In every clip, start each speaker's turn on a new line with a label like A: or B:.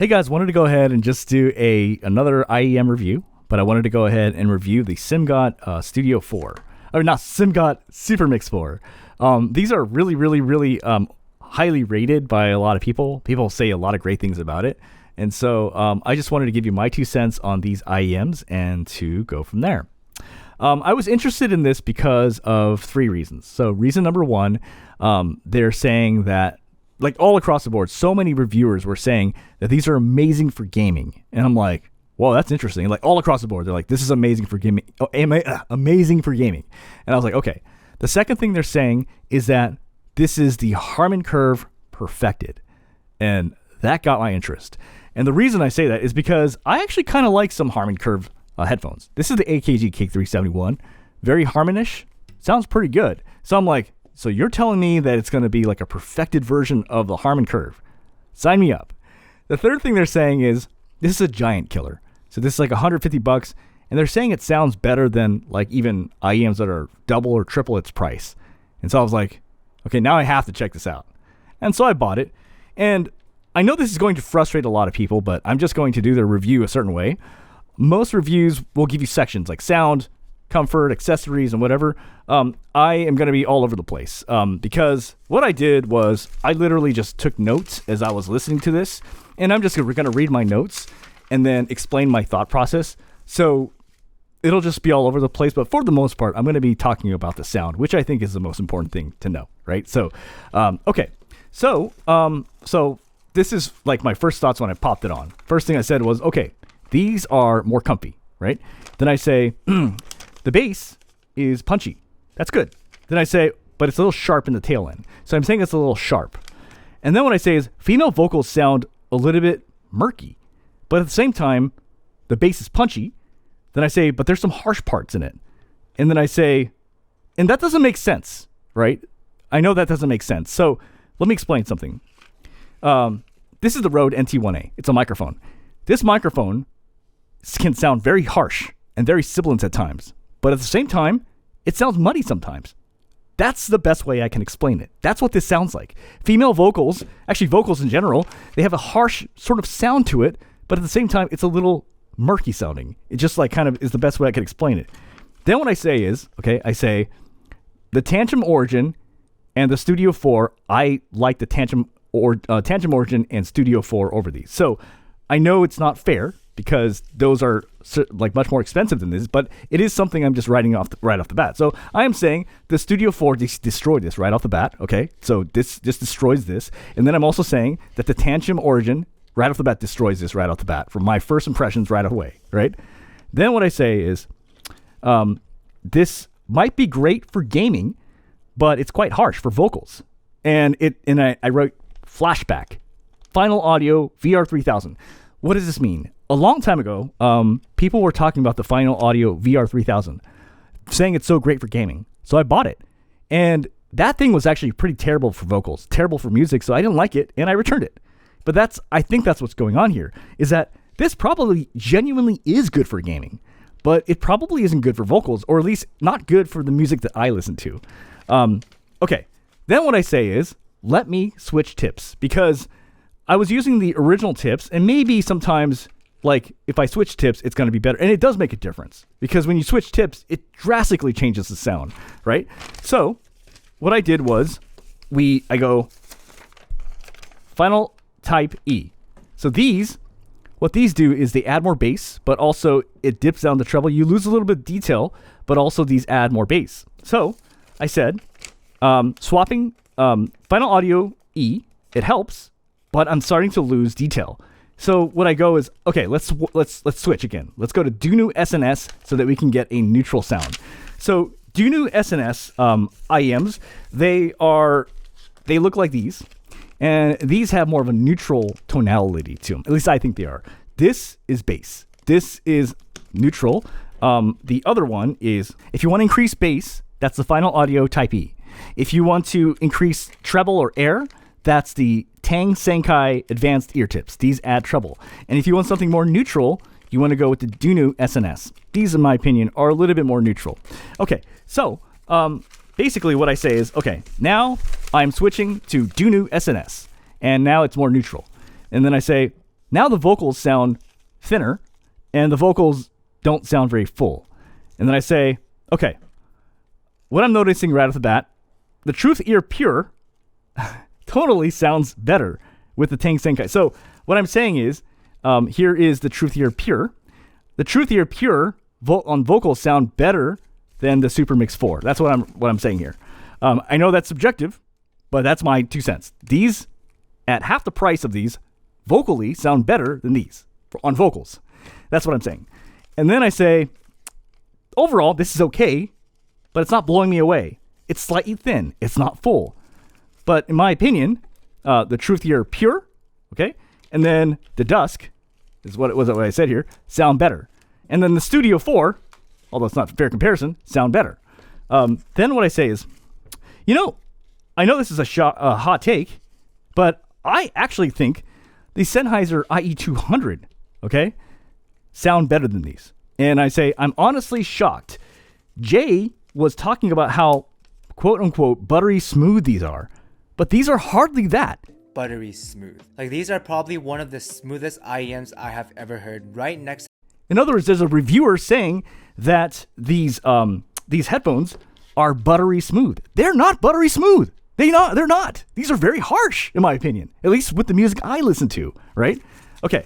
A: Hey guys, wanted to go ahead and just do another IEM review, but I wanted to go ahead and review the Simgot Studio 4, or not Simgot Supermix 4. These are really highly rated by a lot of people. People say a lot of great things about it, and so I just wanted to give you my 2 cents on these IEMs and to go from there. I was interested in this because of 3 reasons. So reason number 1, they're saying that, like all across the board, so many reviewers were saying that these are amazing for gaming. And I'm like, well, that's interesting. Like all across the board, they're like, this is amazing for gaming. Amazing for gaming. And I was like, okay. The second thing they're saying is that this is the Harman curve perfected. And that got my interest. And the reason I say that is because I actually kind of like some Harman curve headphones. This is the AKG Cake 371. Very Harmonish. Sounds pretty good. So I'm like, so you're telling me that it's going to be like a perfected version of the Harman curve. Sign me up. The third thing they're saying is this is a giant killer. So this is like $150, and they're saying it sounds better than like even IEMs that are double or triple its price. And so I was like, okay, now I have to check this out. And so I bought it. And I know this is going to frustrate a lot of people, but I'm just going to do the review a certain way. Most reviews will give you sections like sound, comfort, accessories, and whatever. I am going to be all over the place because what I did was I literally just took notes as I was listening to this, and I'm just going to read my notes and then explain my thought process. So it'll just be all over the place, but for the most part, I'm going to be talking about the sound, which I think is the most important thing to know, right? So, okay. So this is like my first thoughts when I popped it on. First thing I said was, okay, these are more comfy, right? Then I say, the bass is punchy. That's good. Then I say, but it's a little sharp in the tail end. So I'm saying it's a little sharp. And then what I say is female vocals sound a little bit murky, but at the same time, the bass is punchy. Then I say, but there's some harsh parts in it. And then I say, and that doesn't make sense, right? I know that doesn't make sense. So let me explain something. This is the Rode NT1A. It's a microphone. This microphone can sound very harsh and very sibilant at times. But at the same time, it sounds muddy sometimes. That's the best way I can explain it. That's what this sounds like. Female vocals, actually vocals in general, they have a harsh sort of sound to it, but at the same time, it's a little murky sounding. It just like kind of is the best way I can explain it. Then what I say is, okay, I say the Tantrum Origin and the Studio 4, I like the Tantrum Origin and Studio 4 over these. So I know it's not fair because those are like much more expensive than this, but it is something I'm just writing off right off the bat. So I am saying the Studio 4 destroyed this right off the bat. Okay, so this just destroys this, and then I'm also saying that the Tantrum Origin right off the bat destroys this right off the bat from my first impressions right away. Right. Then what I say is, this might be great for gaming, but it's quite harsh for vocals. And I wrote flashback, Final Audio VR3000. What does this mean? A long time ago, people were talking about the Final Audio VR3000, saying it's so great for gaming. So I bought it. And that thing was actually pretty terrible for vocals, terrible for music, so I didn't like it, and I returned it. But I think that's what's going on here, is that this probably genuinely is good for gaming, but it probably isn't good for vocals, or at least not good for the music that I listen to. Okay, then what I say is, let me switch tips, because I was using the original tips, and maybe sometimes, like, if I switch tips, it's going to be better. And it does make a difference, because when you switch tips, it drastically changes the sound, right? So what I did was, I go Final Type E. So what these do is they add more bass, but also it dips down the treble. You lose a little bit of detail, but also these add more bass. So I said, swapping Final Audio E, it helps, but I'm starting to lose detail. So what I go is, okay, let's switch again. Let's go to Dunu SNS so that we can get a neutral sound. So Dunu SNS IEMs, they look like these, and these have more of a neutral tonality to them. At least I think they are. This is bass. This is neutral. The other one is, if you want to increase bass, that's the Final Audio Type E. If you want to increase treble or air, that's the Tang Senkai Advanced Ear Tips. These add treble. And if you want something more neutral, you want to go with the Dunu SNS. These, in my opinion, are a little bit more neutral. Okay, so basically what I say is, okay, now I'm switching to Dunu SNS, and now it's more neutral. And then I say, Now the vocals sound thinner, and the vocals don't sound very full. And then I say, okay, what I'm noticing right off the bat, the Truth Ear Pure totally sounds better with the Tang Senkai. So what I'm saying is, here is the Truth Ear Pure. The Truth Ear Pure on vocals sound better than the Supermix 4. That's what I'm saying here. I know that's subjective, but that's my 2 cents. These, at half the price of these, vocally sound better than these on vocals. That's what I'm saying. And then I say, overall, this is okay, but it's not blowing me away. It's slightly thin. It's not full. But in my opinion, the Truth Ear Pure, okay, and then the Dusk, is what I said here, sound better. And then the Studio 4, although it's not a fair comparison, sound better. Then what I say is, I know this is a hot take, but I actually think the Sennheiser IE200, okay, sound better than these. And I say, I'm honestly shocked. Jay was talking about how, quote unquote, buttery smooth these are, but these are hardly that.
B: Buttery smooth. Like, these are probably one of the smoothest IEMs I have ever heard. Right next.
A: In other words, there's a reviewer saying that these headphones are buttery smooth. They're not buttery smooth. They're not. These are very harsh, in my opinion. At least with the music I listen to, right? Okay.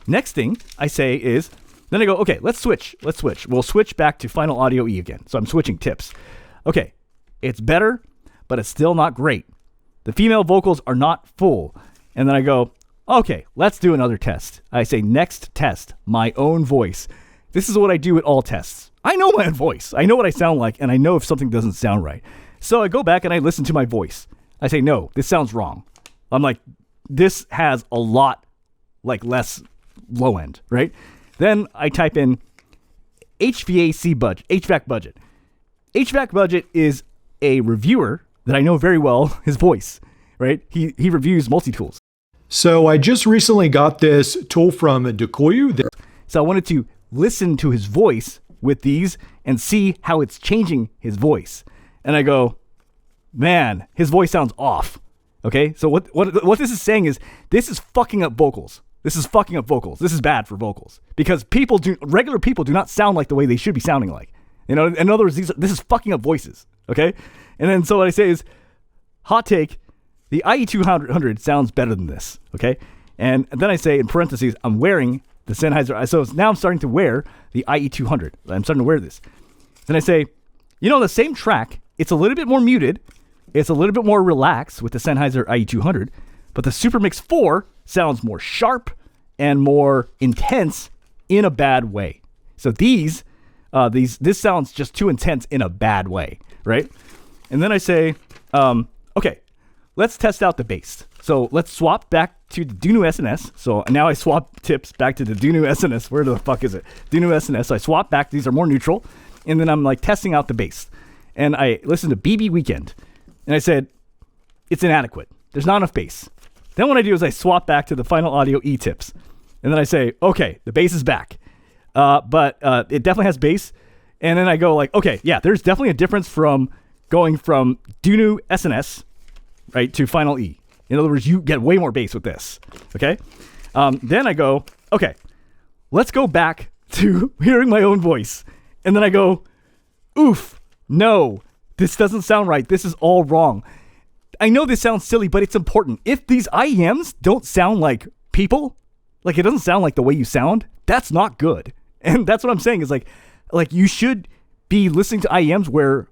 A: Next thing I say is, then I go, okay, let's switch. We'll switch back to Final Audio E again. So I'm switching tips. Okay, it's better, but it's still not great. The female vocals are not full. And then I go, okay, let's do another test. I say, next test, my own voice. This is what I do at all tests. I know my own voice. I know what I sound like, and I know if something doesn't sound right. So I go back and I listen to my voice. I say, no, this sounds wrong. I'm like, this has a lot, less low end, right? Then I type in HVAC budget, HVAC budget. HVAC budget is a reviewer that I know very well, his voice, right? He reviews multi-tools.
C: So I just recently got this tool from Dekoyu.
A: So I wanted to listen to his voice with these and see how it's changing his voice. And I go, man, his voice sounds off. Okay, so what this is saying is this is fucking up vocals. This is fucking up vocals. This is bad for vocals because regular people do not sound like the way they should be sounding like. In other words, this is fucking up voices. Okay, and then so what I say is, hot take, the IE200 sounds better than this. Okay, and then I say in parentheses, I'm wearing the Sennheiser. So now I'm starting to wear the IE200. I'm starting to wear this. Then I say, the same track, it's a little bit more muted. It's a little bit more relaxed with the Sennheiser IE200, but the Supermix 4 sounds more sharp and more intense in a bad way. So this sounds just too intense in a bad way, right? And then I say, okay, let's test out the bass. So let's swap back to the Dunu SNS. So now I swap tips back to the Dunu SNS. Where the fuck is it? Dunu SNS. So I swap back. These are more neutral. And then I'm testing out the bass. And I listened to BB Weekend. And I said, it's inadequate. There's not enough bass. Then what I do is I swap back to the Final Audio E tips. And then I say, okay, the bass is back. But it definitely has bass. And then I go okay, yeah, there's definitely a difference from going from Dunu SNS, right, to Final E. In other words, you get way more bass with this, okay? Then I go, okay, let's go back to hearing my own voice. And then I go, oof, no, this doesn't sound right. This is all wrong. I know this sounds silly, but it's important. If these IEMs don't sound like people, it doesn't sound like the way you sound, that's not good. And that's what I'm saying is like you should be listening to IEMs where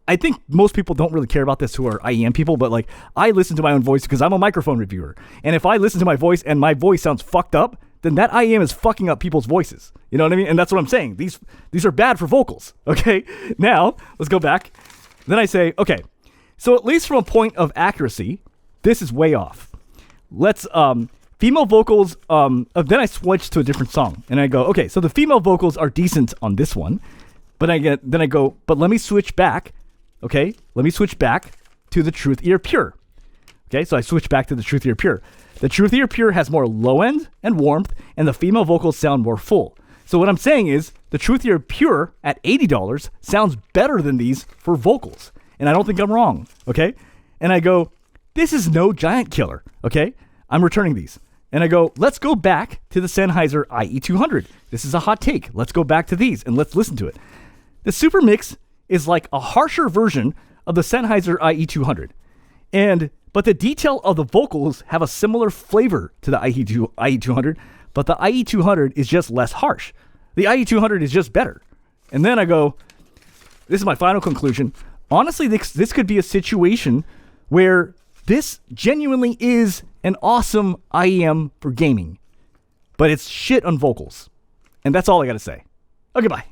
A: I think most people don't really care about this who are IEM people, but I listen to my own voice because I'm a microphone reviewer. And if I listen to my voice and my voice sounds fucked up, then that IEM is fucking up people's voices. You know what I mean? And that's what I'm saying. These are bad for vocals. Okay. Now let's go back. Then I say, okay, so at least from a point of accuracy, this is way off. Let's, female vocals, then I switch to a different song and I go, okay, so the female vocals are decent on this one, but then I go, but let me switch back. Okay, let me switch back to the Truth Ear Pure. Okay, so I switch back to the Truth Ear Pure. The Truth Ear Pure has more low end and warmth, and the female vocals sound more full. So what I'm saying is the Truth Ear Pure at $80 sounds better than these for vocals. And I don't think I'm wrong. Okay, and I go, this is no giant killer. Okay, I'm returning these. And I go, let's go back to the Sennheiser IE200. This is a hot take. Let's go back to these and let's listen to it. The Supermix is like a harsher version of the Sennheiser IE200. But the detail of the vocals have a similar flavor to the IE200, but the IE200 is just less harsh. The IE200 is just better. And then I go, this is my final conclusion. Honestly, this could be a situation where this genuinely is an awesome IEM for gaming, but it's shit on vocals. And that's all I got to say. Okay, bye.